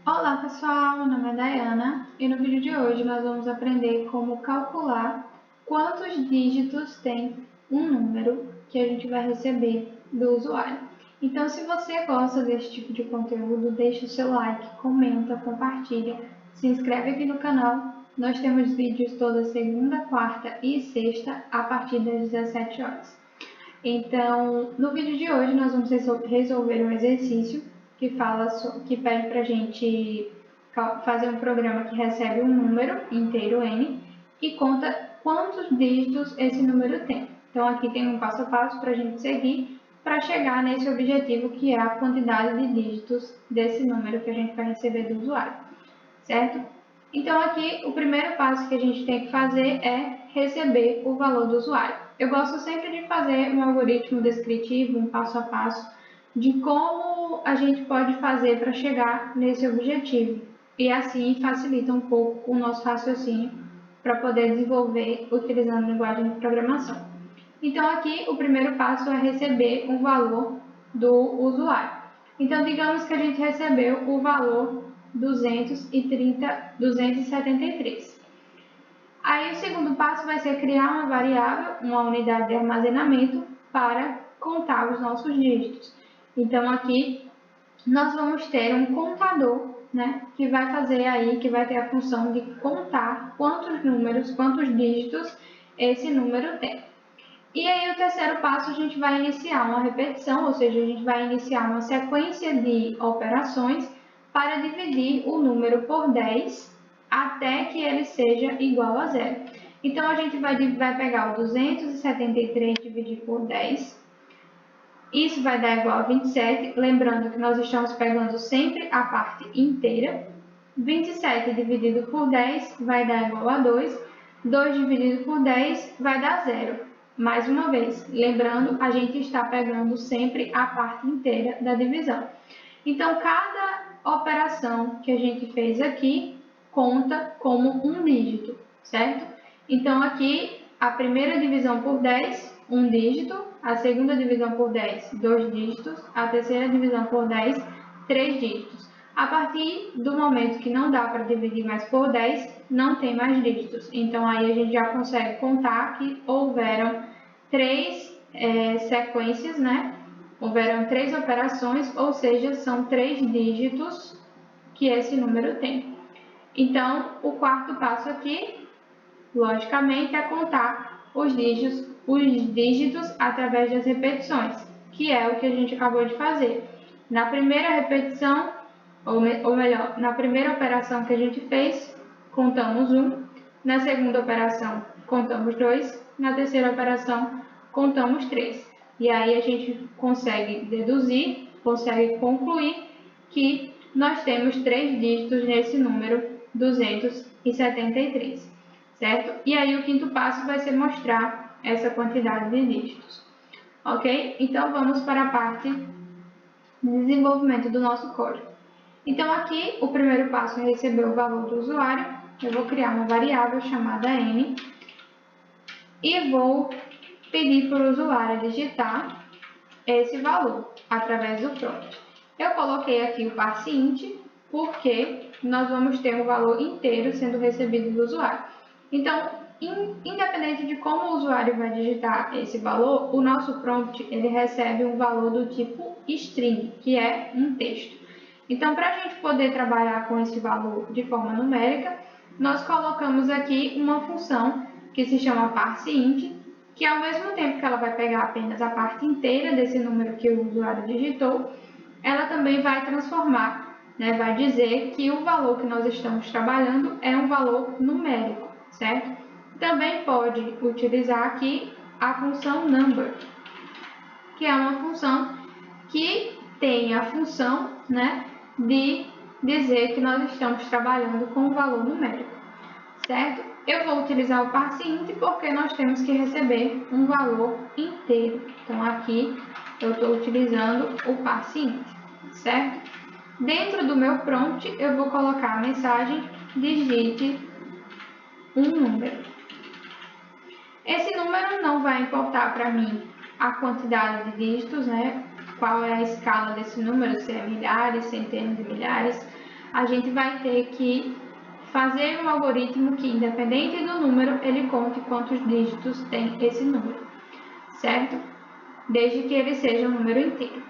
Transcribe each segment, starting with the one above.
Olá pessoal, meu nome é Dayana e no vídeo de hoje nós vamos aprender como calcular quantos dígitos tem um número que a gente vai receber do usuário. Então, se você gosta desse tipo de conteúdo, deixa o seu like, comenta, compartilha, se inscreve aqui no canal. Nós temos vídeos toda segunda, quarta e sexta a partir das 17 horas. Então, no vídeo de hoje nós vamos resolver um exercício que pede para a gente fazer um programa que recebe um número inteiro n e conta quantos dígitos esse número tem. Então, aqui tem um passo a passo para a gente seguir para chegar nesse objetivo que é a quantidade de dígitos desse número que a gente vai receber do usuário, certo? Então, aqui, o primeiro passo que a gente tem que fazer é receber o valor do usuário. Eu gosto sempre de fazer um algoritmo descritivo, um passo a passo, de como a gente pode fazer para chegar nesse objetivo. E assim facilita um pouco o nosso raciocínio para poder desenvolver utilizando linguagem de programação. Então, aqui, o primeiro passo é receber o valor do usuário. Então, digamos que a gente recebeu o valor 273. Aí o segundo passo vai ser criar uma variável, uma unidade de armazenamento para contar os nossos dígitos. Então aqui nós vamos ter um contador, né, que vai fazer aí, que vai ter a função de contar quantos números, quantos dígitos esse número tem. E aí o terceiro passo a gente vai iniciar uma repetição, ou seja, a gente vai iniciar uma sequência de operações para dividir o número por 10 até que ele seja igual a zero. Então, a gente vai pegar o 273 dividir por 10. Isso vai dar igual a 27, lembrando que nós estamos pegando sempre a parte inteira. 27 dividido por 10 vai dar igual a 2. 2 dividido por 10 vai dar 0. Mais uma vez, lembrando, a gente está pegando sempre a parte inteira da divisão. Então, cada operação que a gente fez aqui conta como um dígito, certo? Então, aqui, a primeira divisão por 10, um dígito, a segunda divisão por 10, 2 dígitos, a terceira divisão por 10, 3 dígitos. A partir do momento que não dá para dividir mais por 10, não tem mais dígitos. Então, aí a gente já consegue contar que houveram 3 sequências, né? Houveram 3 operações, ou seja, são 3 dígitos que esse número tem. Então, o quarto passo aqui, logicamente, é contar os dígitos através das repetições, que é o que a gente acabou de fazer. Na primeira repetição, ou melhor, na primeira operação que a gente fez, contamos 1. Na segunda operação, contamos 2. Na terceira operação, contamos 3. E aí a gente consegue deduzir, consegue concluir que nós temos 3 dígitos nesse número 273, certo? E aí o quinto passo vai ser mostrar essa quantidade de dígitos, ok? Então vamos para a parte de desenvolvimento do nosso código. Então aqui o primeiro passo é receber o valor do usuário. Eu vou criar uma variável chamada n e vou pedir para o usuário digitar esse valor através do prompt. Eu coloquei aqui o parseInt porque nós vamos ter um valor inteiro sendo recebido do usuário. Então, independente de como o usuário vai digitar esse valor, o nosso prompt ele recebe um valor do tipo string, que é um texto. Então, para a gente poder trabalhar com esse valor de forma numérica, nós colocamos aqui uma função que se chama parseInt, que ao mesmo tempo que ela vai pegar apenas a parte inteira desse número que o usuário digitou, ela também vai transformar, né, vai dizer que o valor que nós estamos trabalhando é um valor numérico, certo? Também pode utilizar aqui a função number, que é uma função que tem a função, né, de dizer que nós estamos trabalhando com um valor numérico, certo? Eu vou utilizar o parseInt porque nós temos que receber um valor inteiro. Então, aqui eu estou utilizando o parseInt, certo? Dentro do meu prompt, eu vou colocar a mensagem digite um número. Esse número não vai importar para mim a quantidade de dígitos, né? Qual é a escala desse número, se é milhares, centenas de milhares. a gente vai ter que fazer um algoritmo que, independente do número, ele conte quantos dígitos tem esse número, certo? Desde que ele seja um número inteiro.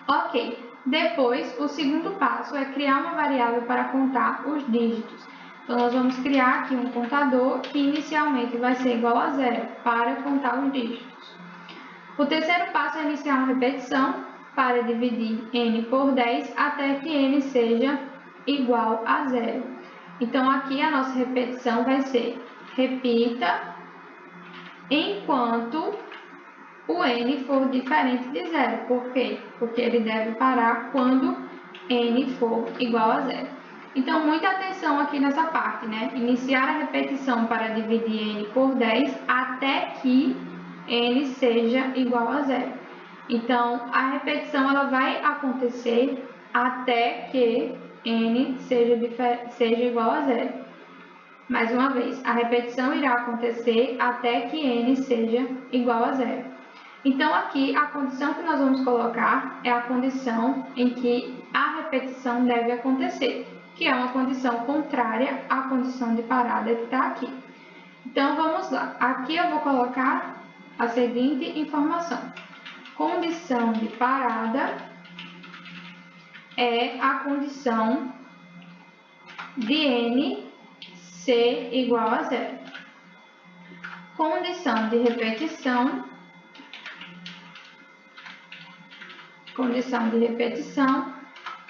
Ok, depois o segundo passo é criar uma variável para contar os dígitos. Então, nós vamos criar aqui um contador que inicialmente vai ser igual a 0 para contar os dígitos. O terceiro passo é iniciar uma repetição para dividir n por 10 até que n seja igual a 0. Então, aqui a nossa repetição vai ser repita enquanto o n for diferente de 0. Por quê? Porque ele deve parar quando n for igual a 0. Então, muita atenção aqui nessa parte, né? Iniciar a repetição para dividir n por 10 até que n seja igual a 0. Então, a repetição ela vai acontecer até que n seja igual a 0. Mais uma vez, a repetição irá acontecer até que n seja igual a 0. Então, aqui, a condição que nós vamos colocar é a condição em que a repetição deve acontecer, que é uma condição contrária à condição de parada que está aqui. Então, vamos lá. Aqui eu vou colocar a seguinte informação. Condição de parada é a condição de n ser igual a 0. Condição de repetição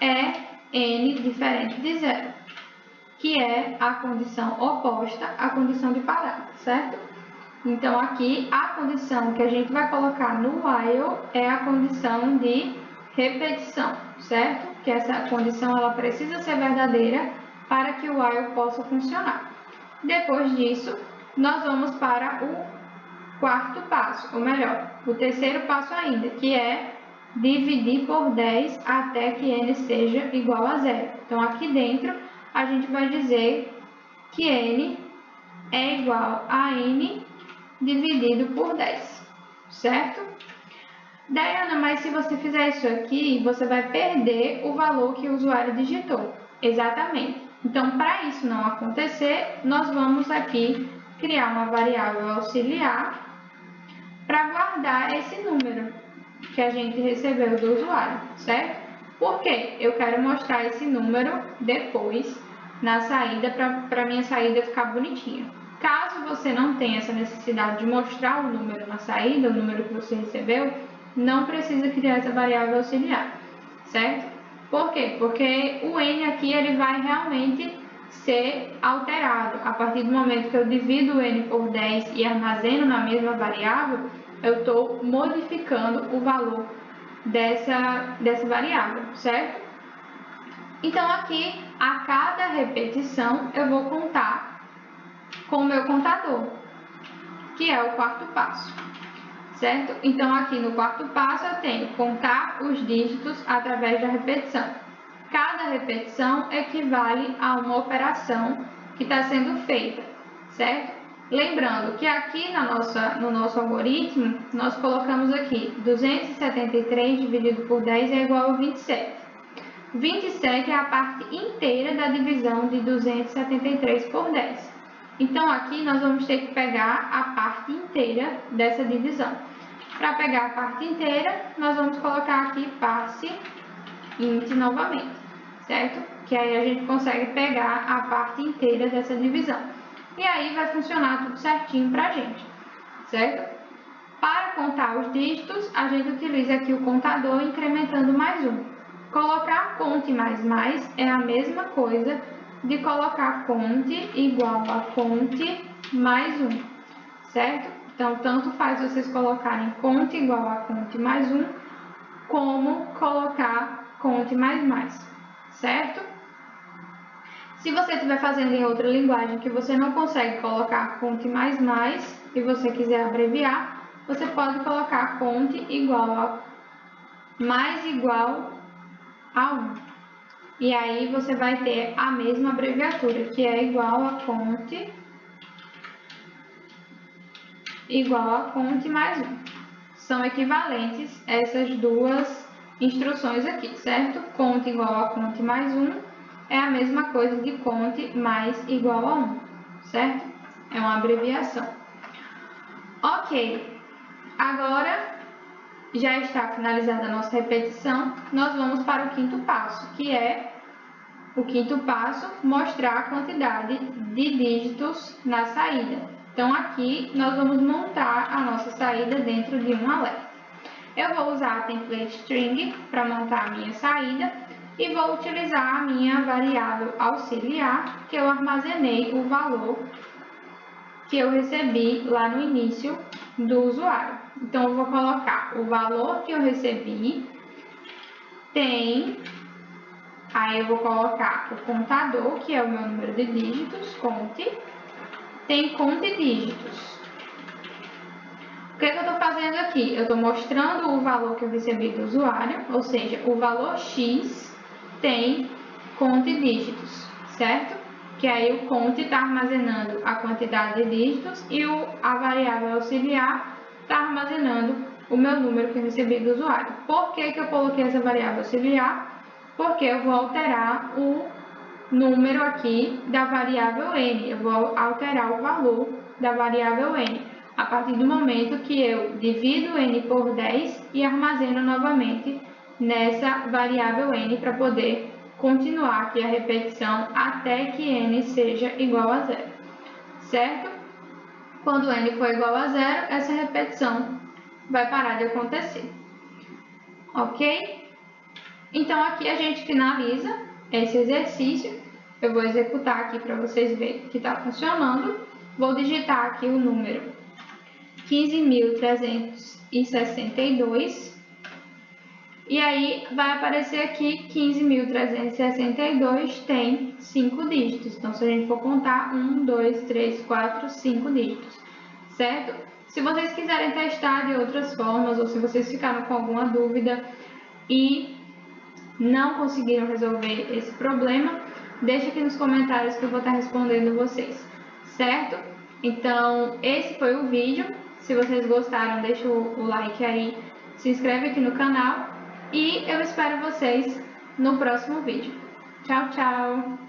é n diferente de 0, que é a condição oposta à condição de parada, certo? Então, aqui, a condição que a gente vai colocar no while é a condição de repetição, certo? Que essa condição ela precisa ser verdadeira para que o while possa funcionar. Depois disso, nós vamos para o quarto passo, ou melhor, o terceiro passo ainda, que é dividir por 10 até que n seja igual a 0. Então, aqui dentro, a gente vai dizer que n é igual a n dividido por 10, certo? Daiana, mas se você fizer isso aqui, você vai perder o valor que o usuário digitou. Exatamente. Então, para isso não acontecer, nós vamos aqui criar uma variável auxiliar para guardar esse número que a gente recebeu do usuário, certo? Por quê? Eu quero mostrar esse número depois na saída para a minha saída ficar bonitinha. Caso você não tenha essa necessidade de mostrar o número na saída, o número que você recebeu, não precisa criar essa variável auxiliar, certo? Por quê? Porque o n aqui ele vai realmente ser alterado. A partir do momento que eu divido o n por 10 e armazeno na mesma variável, eu estou modificando o valor dessa variável, certo? Então, aqui, a cada repetição, eu vou contar com o meu contador, que é o quarto passo, certo? Então, aqui no quarto passo, eu tenho contar os dígitos através da repetição. Cada repetição equivale a uma operação que está sendo feita, certo? Lembrando que aqui no nosso algoritmo, nós colocamos aqui 273 dividido por 10 é igual a 27. 27 é a parte inteira da divisão de 273 por 10. Então, aqui nós vamos ter que pegar a parte inteira dessa divisão. Para pegar a parte inteira, nós vamos colocar aqui passe int novamente, certo? Que aí a gente consegue pegar a parte inteira dessa divisão. E aí vai funcionar tudo certinho para a gente, certo? Para contar os dígitos, a gente utiliza aqui o contador incrementando mais um. Colocar conte mais é a mesma coisa de colocar conte igual a conte mais um, certo? Então, tanto faz vocês colocarem conte igual a conte mais um, como colocar conte mais, certo? Se você estiver fazendo em outra linguagem que você não consegue colocar conte mais e você quiser abreviar, você pode colocar conte igual a mais igual a 1. E aí você vai ter a mesma abreviatura, que é igual a conte igual a conte mais 1. São equivalentes essas duas instruções aqui, certo? Conte igual a conte mais 1 é a mesma coisa de conte mais igual a 1, certo? É uma abreviação. Ok, agora já está finalizada a nossa repetição, nós vamos para o quinto passo, que é o quinto passo, mostrar a quantidade de dígitos na saída. Então, aqui nós vamos montar a nossa saída dentro de um alerta. Eu vou usar a template string para montar a minha saída e vou utilizar a minha variável auxiliar, que eu armazenei o valor que eu recebi lá no início do usuário. Então, eu vou colocar o valor que eu recebi, aí eu vou colocar o contador, que é o meu número de dígitos, conte, tem conte dígitos. O que eu estou fazendo aqui? Eu estou mostrando o valor que eu recebi do usuário, ou seja, o valor X tem conte dígitos, certo? Que aí o conte está armazenando a quantidade de dígitos e a variável auxiliar está armazenando o meu número que eu recebi do usuário. Por que eu coloquei essa variável auxiliar? Porque eu vou alterar o número aqui da variável n, eu vou alterar o valor da variável n, a partir do momento que eu divido n por 10 e armazeno novamente nessa variável n para poder continuar aqui a repetição até que n seja igual a 0, certo? Quando n for igual a 0, essa repetição vai parar de acontecer, ok? Então, aqui a gente finaliza esse exercício. Eu vou executar aqui para vocês verem que está funcionando. Vou digitar aqui o número 15.362. E aí, vai aparecer aqui 15.362 tem 5 dígitos. Então, se a gente for contar, 1, 2, 3, 4, 5 dígitos, certo? Se vocês quiserem testar de outras formas, ou se vocês ficaram com alguma dúvida e não conseguiram resolver esse problema, deixa aqui nos comentários que eu vou estar respondendo vocês, certo? Então, esse foi o vídeo. Se vocês gostaram, deixa o like aí, se inscreve aqui no canal e eu espero vocês no próximo vídeo. Tchau, tchau!